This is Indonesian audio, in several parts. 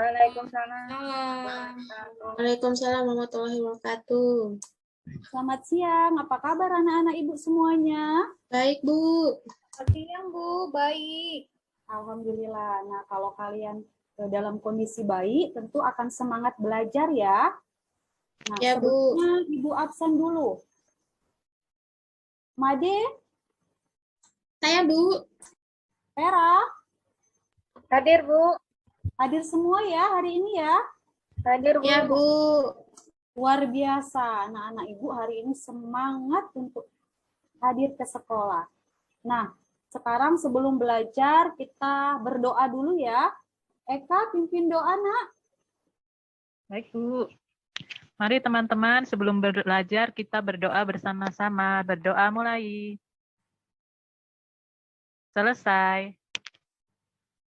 Waalaikumsalam. Waalaikumsalam warahmatullahi wabarakatuh. Selamat siang, apa kabar anak-anak ibu semuanya? Baik, Bu. Selamat siang, Bu. Baik. Alhamdulillah. Nah, kalau kalian dalam kondisi baik, tentu akan semangat belajar ya. Nah, Ya, Bu. sebelumnya Ibu absen dulu. Made, Saya, Bu. Vera, Hadir, Bu. hadir semua ya hari ini ya. Hadir, Bu. Ya, Bu. Luar biasa, anak-anak Ibu hari ini semangat untuk hadir ke sekolah. Nah, sekarang sebelum belajar kita berdoa dulu ya. Eka, pimpin doa, Nak. Baik, Bu. Mari teman-teman sebelum belajar kita berdoa bersama-sama. Berdoa mulai. Selesai.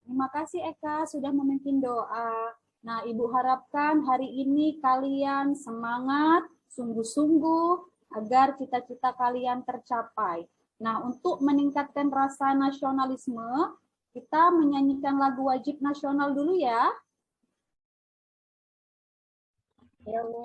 Terima kasih Eka sudah memimpin doa. Nah, Ibu harapkan hari ini kalian semangat, sungguh-sungguh agar cita-cita kalian tercapai. Nah, untuk meningkatkan rasa nasionalisme, kita menyanyikan lagu wajib nasional dulu ya. Ya, Bu.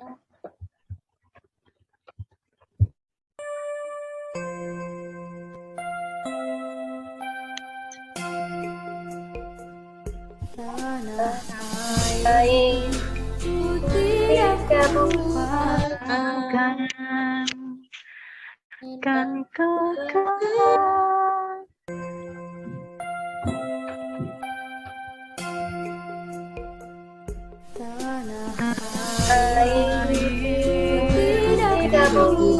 Baik. Kan kekal. Tidak jauh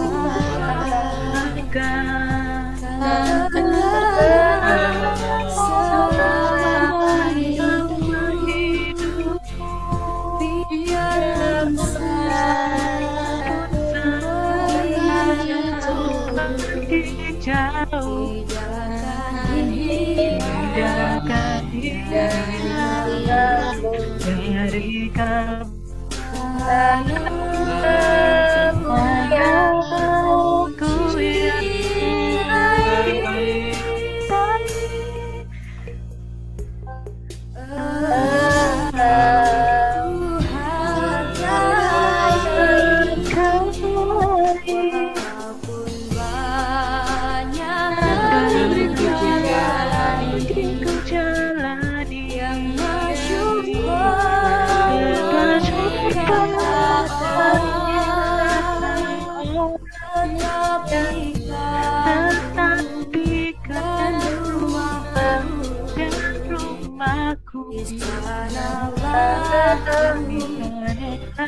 dari kamu rasa senang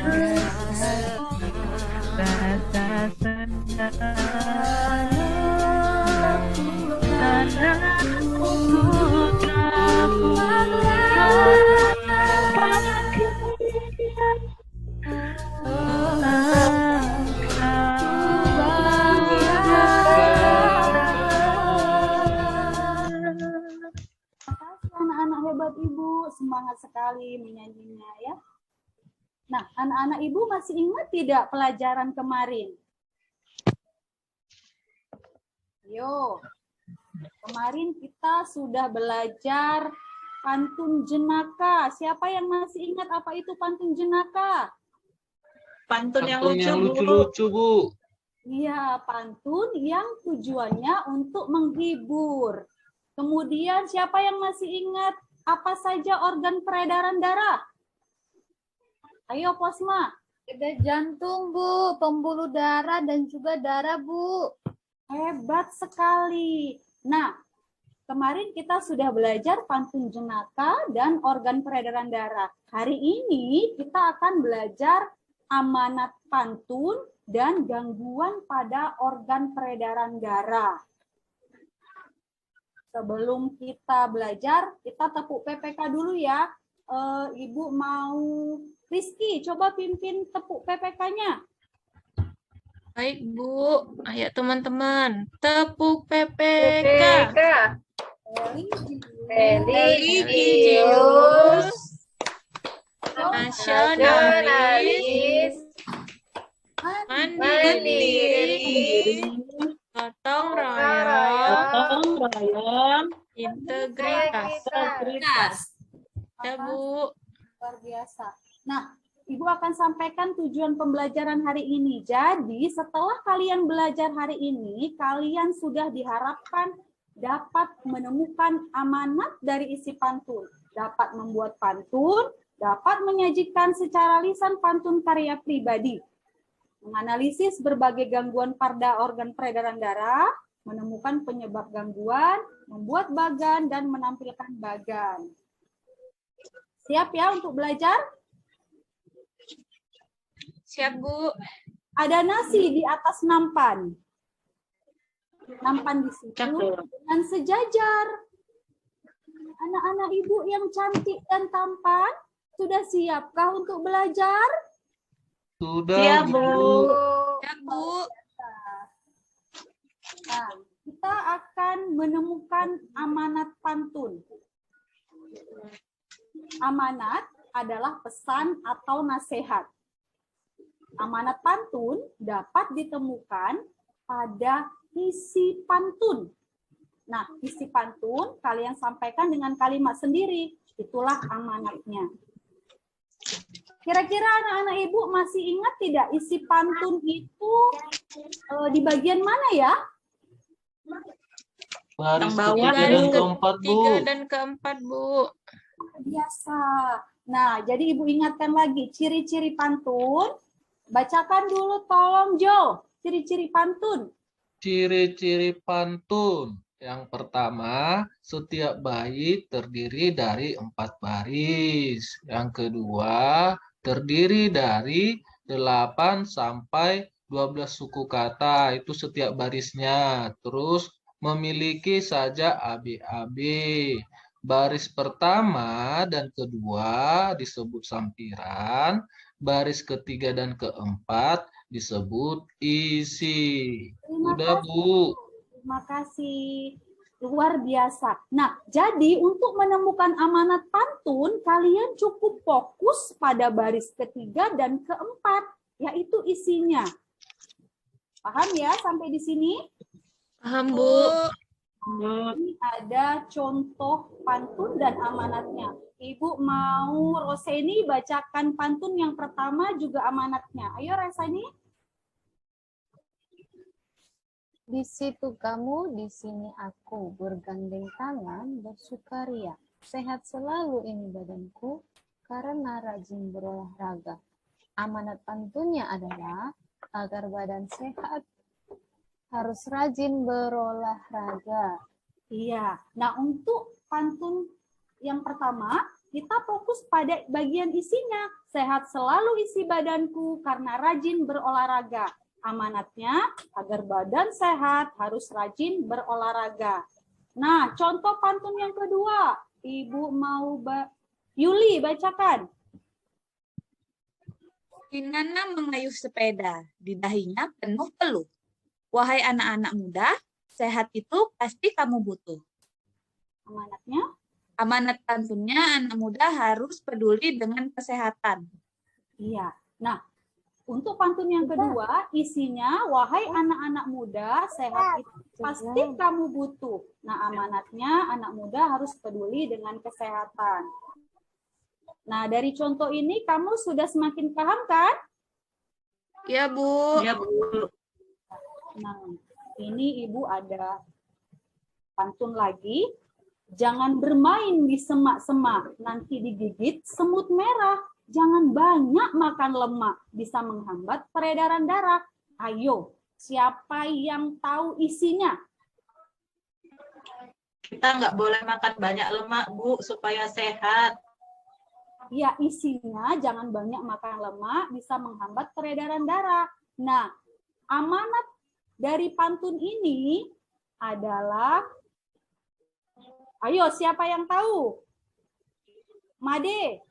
Anak-anak hebat Ibu, semangat sekali menyanyinya ya. Nah, anak-anak Ibu masih ingat tidak pelajaran kemarin? Yo, kemarin kita sudah belajar pantun jenaka. Siapa yang masih ingat apa itu pantun jenaka? Pantun yang lucu-lucu, Bu. Iya, pantun yang tujuannya untuk menghibur. Kemudian siapa yang masih ingat apa saja organ peredaran darah? Ayo Posma. Ada jantung, Bu, pembuluh darah dan juga darah, Bu. Hebat sekali. Nah, kemarin kita sudah belajar pantun jenaka dan organ peredaran darah. Hari ini kita akan belajar amanat pantun dan gangguan pada organ peredaran darah. Sebelum kita belajar, kita tepuk PPK dulu ya. Ibu mau Rizky, coba pimpin tepuk PPK-nya. Baik, Bu. Ayo teman-teman, tepuk PPK. Religius, Nasionalis, mandiri, gotong royong, integritas. Ya, Bu. Luar biasa. Nah, Ibu akan sampaikan tujuan pembelajaran hari ini. Jadi, setelah kalian belajar hari ini, kalian sudah diharapkan dapat menemukan amanat dari isi pantun. Dapat membuat pantun, dapat menyajikan secara lisan pantun karya pribadi. Menganalisis berbagai gangguan pada organ peredaran darah, menemukan penyebab gangguan, membuat bagan, dan menampilkan bagan. Siap ya untuk belajar? Siap, Bu. Ada nasi di atas nampan. Nampan di situ dengan sejajar. Anak-anak ibu yang cantik dan tampan, sudah siapkah untuk belajar? Sudah, Siap, Bu. Siap, Bu. Nah, kita akan menemukan amanat pantun. Amanat adalah pesan atau nasihat. Amanat pantun dapat ditemukan pada isi pantun. Nah, isi pantun kalian sampaikan dengan kalimat sendiri. Itulah amanatnya. Kira-kira anak-anak ibu masih ingat tidak isi pantun itu di bagian mana ya? Baris bawah, ketiga dan keempat, Bu. Tiga dan keempat, Bu. Biasa. Nah, jadi ibu ingatkan lagi ciri-ciri pantun. Bacakan dulu tolong Jo, ciri-ciri pantun. Ciri-ciri pantun. Yang pertama, setiap bait terdiri dari 4 baris. Yang kedua, terdiri dari 8 sampai 12 suku kata. Itu setiap barisnya. Terus memiliki sajak AB-AB. Baris pertama dan kedua disebut sampiran. Baris ketiga dan keempat disebut isi. Udah, Bu. Terima kasih. Luar biasa. Nah, jadi untuk menemukan amanat pantun, kalian cukup fokus pada baris ketiga dan keempat, yaitu isinya. Paham ya sampai di sini? Paham, Bu. Ini ada contoh pantun dan amanatnya. Ibu mau Roseni bacakan pantun yang pertama juga amanatnya. Ayo Roseni. Di situ kamu, di sini aku, bergandeng tangan, bersukaria. Sehat selalu ini badanku, karena rajin berolahraga. Amanat pantunnya adalah, agar badan sehat, harus rajin berolahraga. Iya. Nah, untuk pantun yang pertama, kita fokus pada bagian isinya. Sehat selalu isi badanku karena rajin berolahraga. Amanatnya, agar badan sehat harus rajin berolahraga. Nah, contoh pantun yang kedua. Ibu mau Yuli bacakan. Nana mengayuh sepeda, di dahinya penuh peluh. Wahai anak-anak muda, sehat itu pasti kamu butuh. Amanatnya? Amanat pantunnya anak muda harus peduli dengan kesehatan. Iya. Nah, untuk pantun yang kedua, isinya, wahai anak-anak muda, sehat itu pasti kamu butuh. Nah, amanatnya anak muda harus peduli dengan kesehatan. Nah, dari contoh ini kamu sudah semakin paham kan? Ya, Bu. Ya, Bu. Nah, ini Ibu ada pantun lagi. Jangan bermain di semak-semak, nanti digigit semut merah. Jangan banyak makan lemak, bisa menghambat peredaran darah. Ayo, siapa yang tahu isinya? Kita nggak boleh makan banyak lemak, Bu, supaya sehat. Ya, isinya jangan banyak makan lemak, bisa menghambat peredaran darah. Nah, amanat dari pantun ini adalah, ayo siapa yang tahu? Made.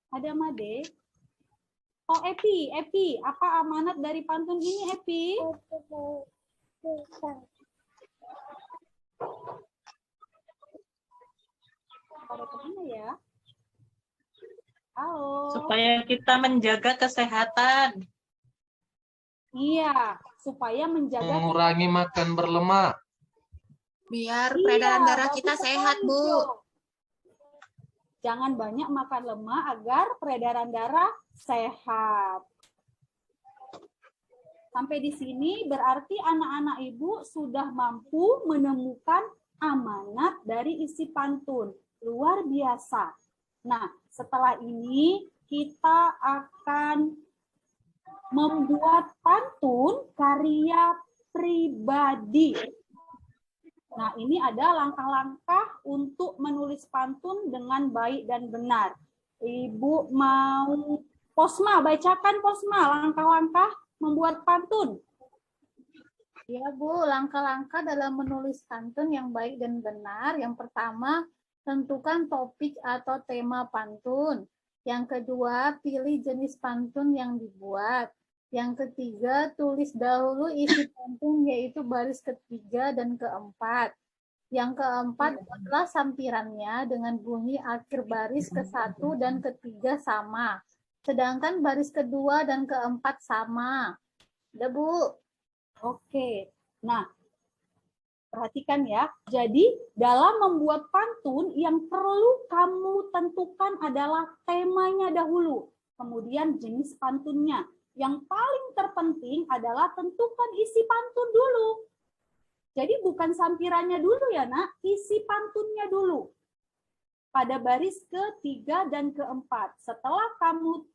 Ada Made? Oh, Epi, apa amanat dari pantun ini, Epi? Pada kemana ya? Halo. Supaya kita menjaga kesehatan. Iya, supaya menjaga Mengurangi makan berlemak. Biar Iya, peredaran darah bagus kita sehat, sekali, Bu. Jo. Jangan banyak makan lemak agar peredaran darah sehat. Sampai di sini berarti anak-anak ibu sudah mampu menemukan amanat dari isi pantun. Luar biasa. Nah, setelah ini kita akan membuat pantun karya pribadi. Nah, ini ada langkah-langkah untuk menulis pantun dengan baik dan benar. Ibu mau Posma, bacakan Posma langkah-langkah membuat pantun. Ya Bu, langkah-langkah dalam menulis pantun yang baik dan benar. Yang pertama, tentukan topik atau tema pantun. Yang kedua, pilih jenis pantun yang dibuat. Yang ketiga, tulis dahulu isi pantun yaitu baris ketiga dan keempat. Yang keempat adalah sampirannya dengan bunyi akhir baris ke-1 dan ketiga sama. Sedangkan baris kedua dan keempat sama. Udah Bu? Oke. Nah, perhatikan ya. Jadi, dalam membuat pantun yang perlu kamu tentukan adalah temanya dahulu. Kemudian jenis pantunnya. Yang paling terpenting adalah tentukan isi pantun dulu. Jadi bukan sampirannya dulu ya nak, isi pantunnya dulu. Pada baris ke-3 dan ke-4. Setelah kamu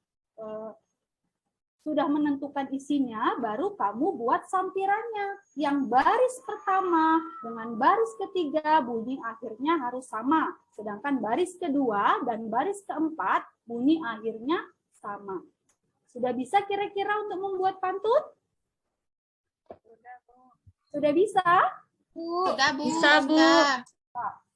sudah menentukan isinya, baru kamu buat sampirannya. Yang baris pertama dengan baris ketiga bunyi akhirnya harus sama. Sedangkan baris kedua dan baris keempat bunyi akhirnya sama. Sudah bisa kira-kira untuk membuat pantun? Sudah bisa? Sudah, Bu. Bisa, Bu.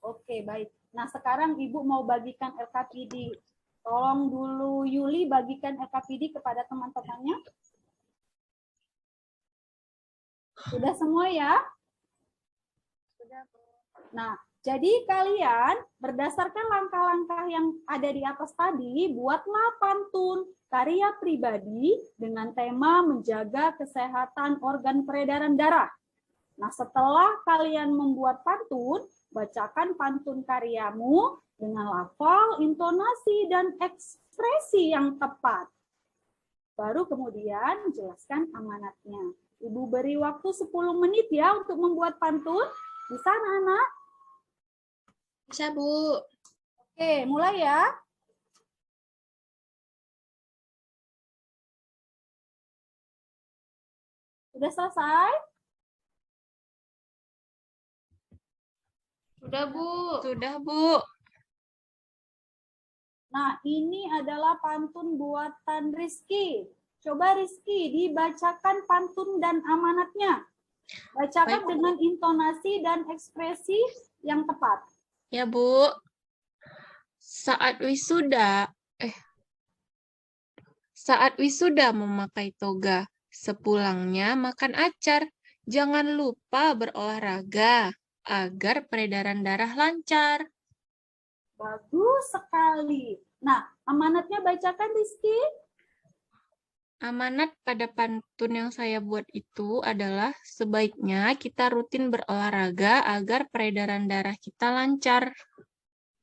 Oke, baik. Nah, sekarang Ibu mau bagikan LKPD. Tolong dulu Yuli bagikan LKPD kepada teman-temannya. Sudah semua ya? Nah, jadi kalian berdasarkan langkah-langkah yang ada di atas tadi, buatlah pantun karya pribadi dengan tema menjaga kesehatan organ peredaran darah. Nah, setelah kalian membuat pantun, bacakan pantun karyamu dengan lafal, intonasi, dan ekspresi yang tepat. Baru kemudian jelaskan amanatnya. Ibu beri waktu 10 menit ya untuk membuat pantun. Bisa anak-anak? Bisa, Bu. Oke, mulai ya. Sudah selesai? Sudah, Bu. Sudah, Bu. Nah, ini adalah pantun buatan Rizky. Coba Rizky dibacakan pantun dan amanatnya. Bacakan Baik. dengan intonasi dan ekspresi yang tepat. Ya, Bu. Saat wisuda memakai toga, sepulangnya makan acar. Jangan lupa berolahraga agar peredaran darah lancar. Bagus sekali. Nah, amanatnya bacakan Rizky. Amanat pada pantun yang saya buat itu adalah sebaiknya kita rutin berolahraga agar peredaran darah kita lancar.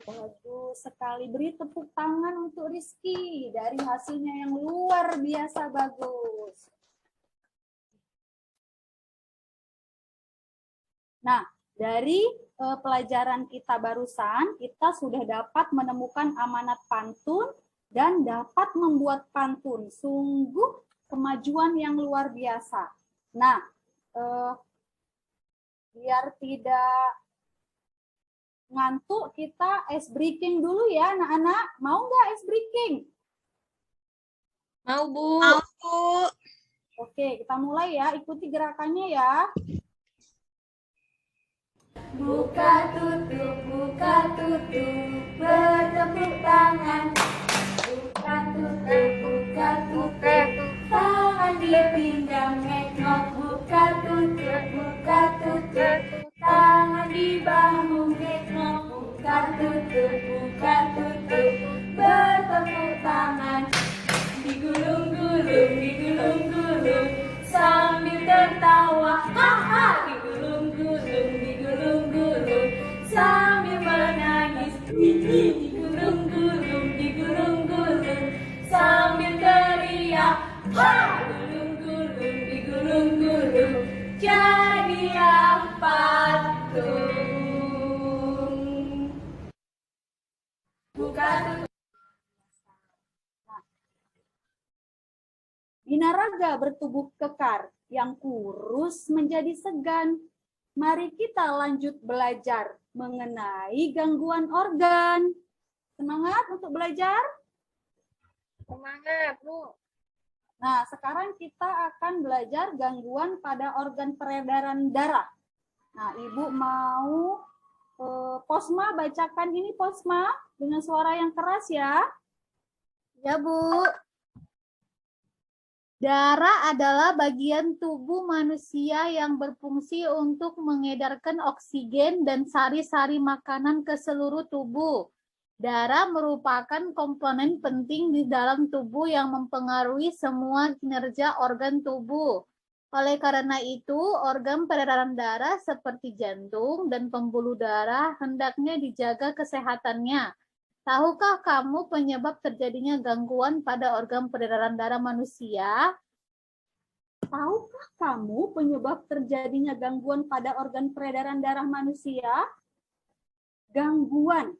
Bagus sekali. Beri tepuk tangan untuk Rizky. Dari hasilnya yang luar biasa bagus. Nah, dari pelajaran kita barusan, kita sudah dapat menemukan amanat pantun dan dapat membuat pantun. Sungguh kemajuan yang luar biasa. Nah, biar tidak ngantuk, kita ice breaking dulu ya anak-anak. Mau nggak ice breaking? Mau, Bu. Mau, Bu. Oke, kita mulai ya. Ikuti gerakannya ya. Buka tutup, bertepuk tangan. Buka tutup, tangan di pinggang ngeknok. Buka tutup, tangan di bahu ngeknok. Buka tutup, bertepuk tangan. Digulung-gulung, sambil tertawa. Haha, digulung-gulung, digulung-gulung, digulung-gulung sambil teriak, ha! Gulung-gulung, digulung-gulung, jadilah patung. Buka tutup. Binaraga bertubuh kekar, yang kurus menjadi segan. Mari kita lanjut belajar mengenai gangguan organ. Semangat untuk belajar? Semangat, Bu. Nah, sekarang kita akan belajar gangguan pada organ peredaran darah. Nah, Ibu mau Posma bacakan ini, Posma, dengan suara yang keras ya. Ya, Bu. Darah adalah bagian tubuh manusia yang berfungsi untuk mengedarkan oksigen dan sari-sari makanan ke seluruh tubuh. Darah merupakan komponen penting di dalam tubuh yang mempengaruhi semua kinerja organ tubuh. Oleh karena itu, organ peredaran darah seperti jantung dan pembuluh darah hendaknya dijaga kesehatannya. Tahukah kamu penyebab terjadinya gangguan pada organ peredaran darah manusia? Tahukah kamu penyebab terjadinya gangguan pada organ peredaran darah manusia? Gangguan.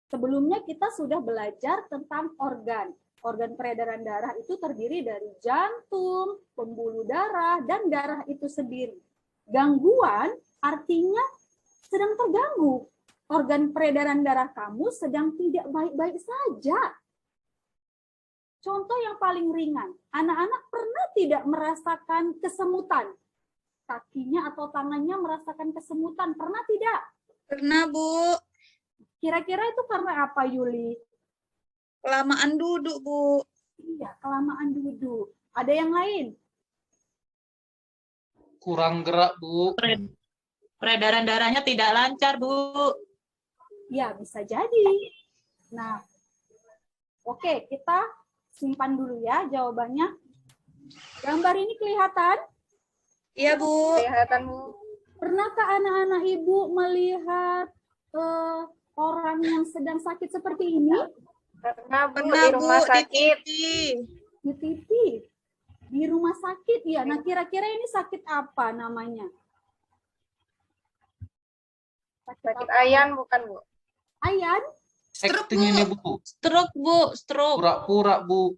Sebelumnya kita sudah belajar tentang organ. Organ peredaran darah itu terdiri dari jantung, pembuluh darah, dan darah itu sendiri. Gangguan artinya sedang terganggu. Organ peredaran darah kamu sedang tidak baik-baik saja. Contoh yang paling ringan, anak-anak pernah tidak merasakan kesemutan? Kakinya atau tangannya merasakan kesemutan, pernah tidak? Pernah, Bu. Kira-kira itu karena apa, Yuli? Kelamaan duduk, Bu. Iya, kelamaan duduk. Ada yang lain? Kurang gerak, Bu. Peredaran darahnya tidak lancar, Bu. Ya, bisa jadi. Nah, oke, kita simpan dulu ya jawabannya. Gambar ini kelihatan? Iya, Bu. Kelihatan, Bu. Pernahkah anak-anak Ibu melihat orang yang sedang sakit seperti ini? Pernah, Bu, Pernah, di Bu, rumah di sakit. TV. Di TV? Di rumah sakit ya. Nah, kira-kira ini sakit apa namanya? Sakit ayan bukan, Bu? Ayan? Stroke, Acting Bu. ini, Bu. Stroke, Bu. Stroke. Pura-pura, Bu.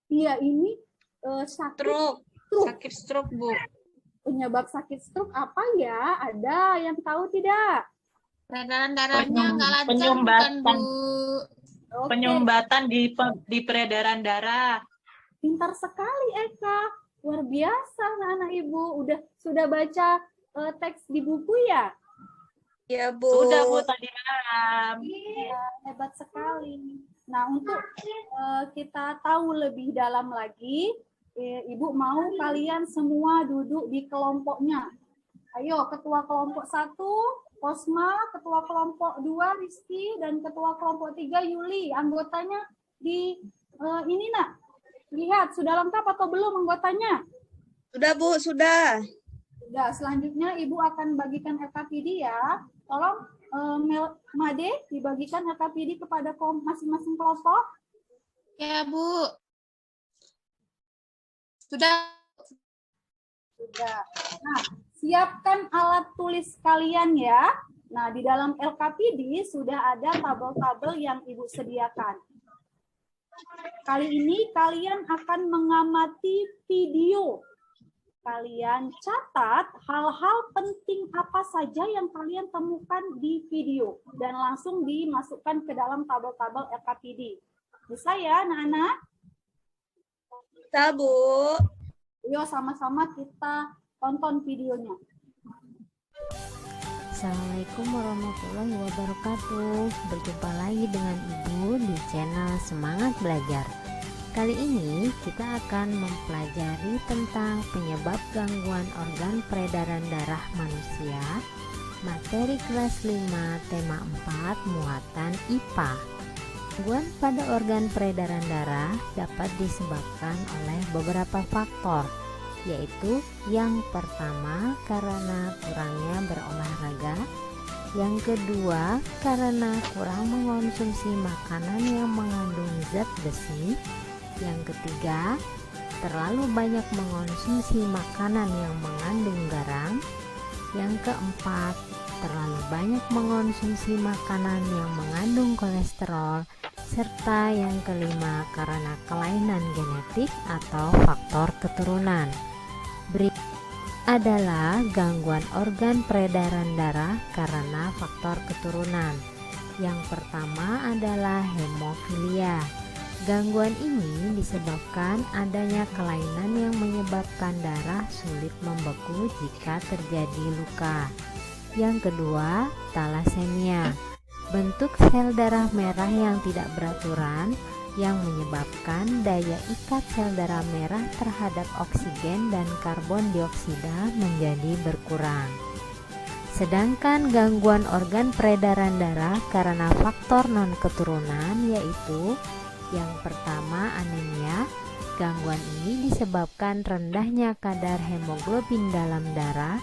Iya, ini sakit Stroke. stroke. Sakit stroke, Bu. Penyebab sakit stroke apa ya? Ada yang tahu tidak? Peredaran darahnya nggak lancar, bukan, Penyumbatan. Bu? Oke, Penyumbatan di peredaran darah. pintar sekali Eka. Luar biasa anak-anak Ibu. Sudah baca teks di buku ya? Iya, Bu. Sudah, Bu, tadi malam. Iya, hebat sekali. Nah, untuk kita tahu lebih dalam lagi, Ibu mau kalian semua duduk di kelompoknya. Ayo, ketua kelompok 1, Posma, ketua kelompok 2, Rizky, dan ketua kelompok 3, Yuli. Anggotanya di ini, Nak. Lihat, sudah lengkap atau belum anggotanya? Sudah, Bu. Sudah. Sudah, selanjutnya Ibu akan bagikan LKPD ya. Tolong Made dibagikan LKPD kepada masing-masing kelompok. Ya, Bu. Sudah. Sudah. Nah, siapkan alat tulis kalian ya. Nah, di dalam LKPD sudah ada tabel-tabel yang Ibu sediakan. Kali ini kalian akan mengamati video. Kalian catat hal-hal penting apa saja yang kalian temukan di video dan langsung dimasukkan ke dalam tabel-tabel LKPD. Bisa ya, anak-anak? Bisa, Bu. Yuk sama-sama kita tonton videonya. Assalamualaikum warahmatullahi wabarakatuh. Berjumpa lagi dengan Ibu di channel Semangat Belajar. Kali ini kita akan mempelajari tentang penyebab gangguan organ peredaran darah manusia. Materi kelas 5 tema 4 muatan IPA. Gangguan pada organ peredaran darah dapat disebabkan oleh beberapa faktor, yaitu yang pertama karena kurangnya berolahraga, Yang kedua, karena kurang mengonsumsi makanan yang mengandung zat besi. Yang ketiga, terlalu banyak mengonsumsi makanan yang mengandung garam. Yang keempat, terlalu banyak mengonsumsi makanan yang mengandung kolesterol. Serta yang kelima, karena kelainan genetik atau faktor keturunan. Adalah gangguan organ peredaran darah karena faktor keturunan. Yang pertama adalah hemofilia. Gangguan ini disebabkan adanya kelainan yang menyebabkan darah sulit membeku jika terjadi luka. Yang kedua, talasemia. Bentuk sel darah merah yang tidak beraturan yang menyebabkan daya ikat sel darah merah terhadap oksigen dan karbon dioksida menjadi berkurang. Sedangkan gangguan organ peredaran darah karena faktor non-keturunan yaitu yang pertama anemia. Gangguan ini disebabkan rendahnya kadar hemoglobin dalam darah.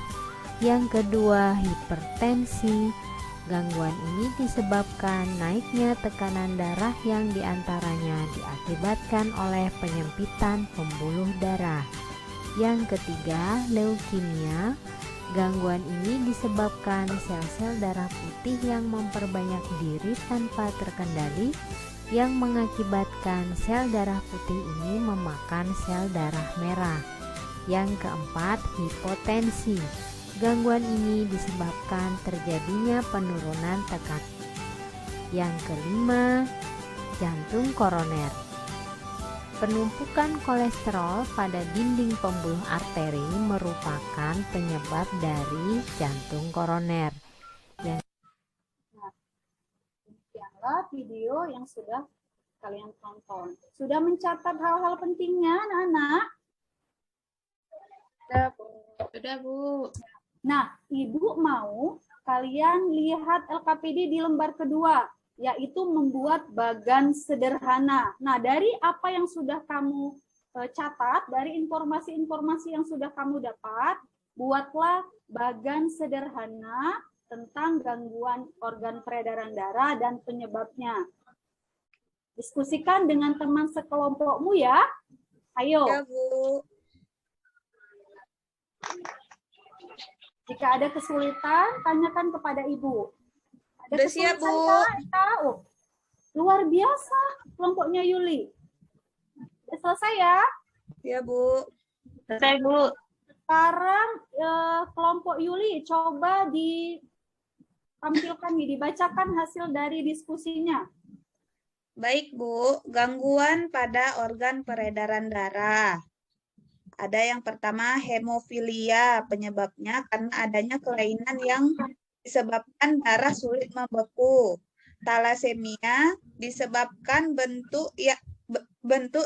Yang kedua hipertensi. Gangguan ini disebabkan naiknya tekanan darah yang diantaranya diakibatkan oleh penyempitan pembuluh darah. Yang ketiga, leukemia. Gangguan ini disebabkan sel-sel darah putih yang memperbanyak diri tanpa terkendali, yang mengakibatkan sel darah putih ini memakan sel darah merah. Yang keempat, hipotensi. Gangguan ini disebabkan terjadinya penurunan tekanan. Yang kelima, jantung koroner. Penumpukan kolesterol pada dinding pembuluh arteri merupakan penyebab dari jantung koroner. Demikianlah video yang sudah kalian tonton. Sudah mencatat hal-hal pentingnya, anak-anak? Sudah, Bu. Nah, Ibu mau kalian lihat LKPD di lembar kedua, yaitu membuat bagan sederhana. Nah, dari apa yang sudah kamu catat, dari informasi-informasi yang sudah kamu dapat, buatlah bagan sederhana tentang gangguan organ peredaran darah dan penyebabnya. Diskusikan dengan teman sekelompokmu ya. Ayo. Ya, Bu. Jika ada kesulitan, tanyakan kepada Ibu. Ada Udah siap, Bu. Kak? Oh, luar biasa kelompoknya Yuli. Sudah selesai ya? Ya, Bu. Selesai, Bu. Sekarang kelompok Yuli coba ditampilkan nih, dibacakan hasil dari diskusinya. Baik, Bu. Gangguan pada organ peredaran darah. Ada yang pertama hemofilia, penyebabnya karena adanya kelainan yang disebabkan darah sulit membeku. Talasemia disebabkan bentuk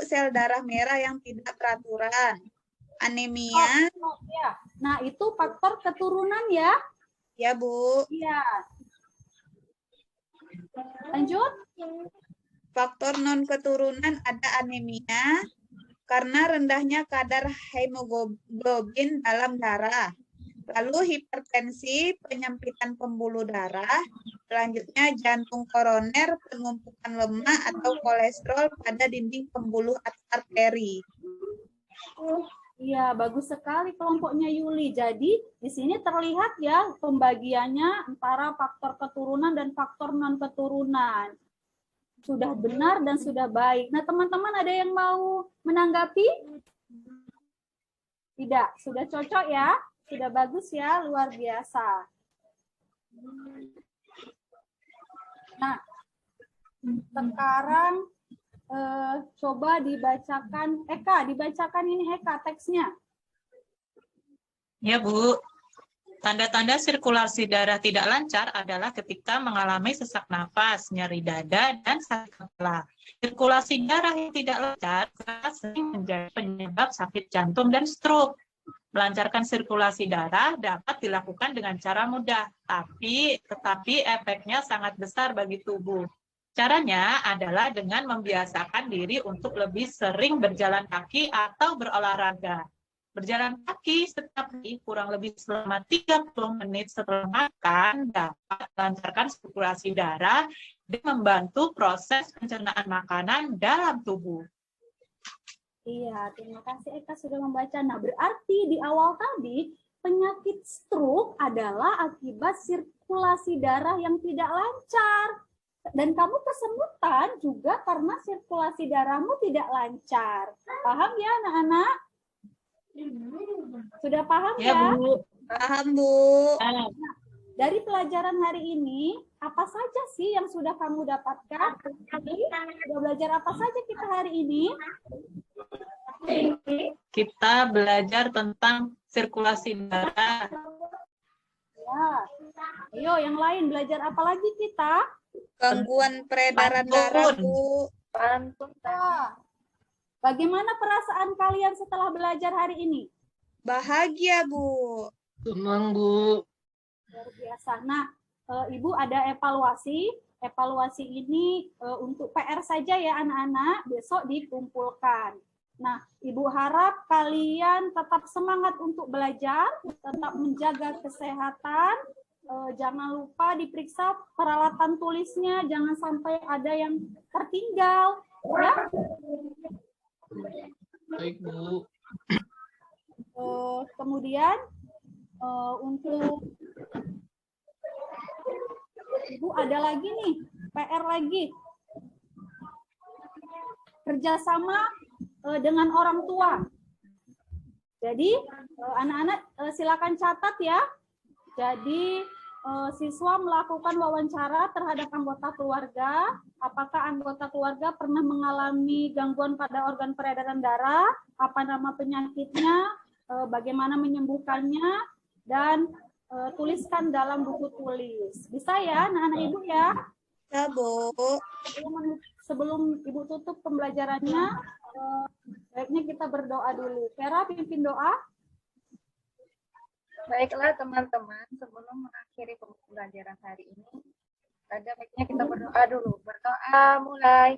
sel darah merah yang tidak beraturan. Anemia. Ya. Nah, itu faktor keturunan ya? Ya, Bu. Iya. Lanjut. Faktor non-keturunan ada anemia karena rendahnya kadar hemoglobin dalam darah. Lalu hipertensi, penyempitan pembuluh darah. Selanjutnya jantung koroner, penumpukan lemak atau kolesterol pada dinding pembuluh arteri. Iya, bagus sekali kelompoknya Yuli. Jadi di sini terlihat ya pembagiannya antara faktor keturunan dan faktor non-keturunan. Sudah benar dan sudah baik. Nah, teman-teman ada yang mau menanggapi? Tidak, sudah cocok ya? Sudah bagus ya, luar biasa. Nah, sekarang coba dibacakan, Eka, dibacakan ini Eka teksnya. Ya, Bu. Tanda-tanda sirkulasi darah tidak lancar adalah ketika mengalami sesak nafas, nyeri dada, dan sakit kepala. Sirkulasi darah yang tidak lancar sering menjadi penyebab sakit jantung dan stroke. Melancarkan sirkulasi darah dapat dilakukan dengan cara mudah, tetapi efeknya sangat besar bagi tubuh. Caranya adalah dengan membiasakan diri untuk lebih sering berjalan kaki atau berolahraga. Berjalan kaki setiap hari kurang lebih selama 30 menit setelah makan dapat melancarkan sirkulasi darah dan membantu proses pencernaan makanan dalam tubuh. Iya, terima kasih Eka sudah membaca. Nah, berarti di awal tadi penyakit stroke adalah akibat sirkulasi darah yang tidak lancar. Dan kamu kesemutan juga karena sirkulasi darahmu tidak lancar. Paham ya anak-anak? Sudah paham ya? Bu. Paham, Bu. Nah, Dari pelajaran hari ini, apa saja sih yang sudah kamu dapatkan? Sudah belajar apa saja kita hari ini? kita belajar tentang sirkulasi darah. Ya. Ayo, yang lain belajar apa lagi kita? Gangguan peredaran darah, Bu. Ya. Bagaimana perasaan kalian setelah belajar hari ini? Bahagia, Bu. Senang, Bu. Luar biasa. Nah, Ibu ada evaluasi. Evaluasi ini untuk PR saja ya anak-anak, besok dikumpulkan. Nah, Ibu harap kalian tetap semangat untuk belajar, tetap menjaga kesehatan, jangan lupa diperiksa peralatan tulisnya, jangan sampai ada yang tertinggal. Ya? Baik, Bu. Kemudian untuk Ibu ada lagi nih, PR lagi. Kerjasama dengan orang tua. Jadi anak-anak silakan catat ya. Jadi siswa melakukan wawancara terhadap anggota keluarga. Apakah anggota keluarga pernah mengalami gangguan pada organ peredaran darah? Apa nama penyakitnya? Bagaimana menyembuhkannya? Dan tuliskan dalam buku tulis. Bisa ya anak-anak Ibu ya? Ya, Bu. Sebelum Ibu tutup pembelajarannya, baiknya kita berdoa dulu. Vera, pimpin doa. Baiklah teman-teman, sebelum mengakhiri pembelajaran hari ini, ada baiknya kita berdoa dulu. Berdoa mulai.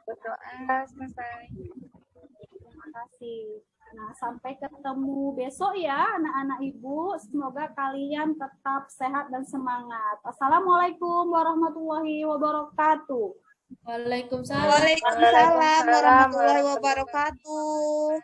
Berdoa selesai. Terima kasih. Nah, sampai ketemu besok ya anak-anak Ibu. Semoga kalian tetap sehat dan semangat. Assalamualaikum warahmatullahi wabarakatuh. Waalaikumsalam warahmatullahi wabarakatuh.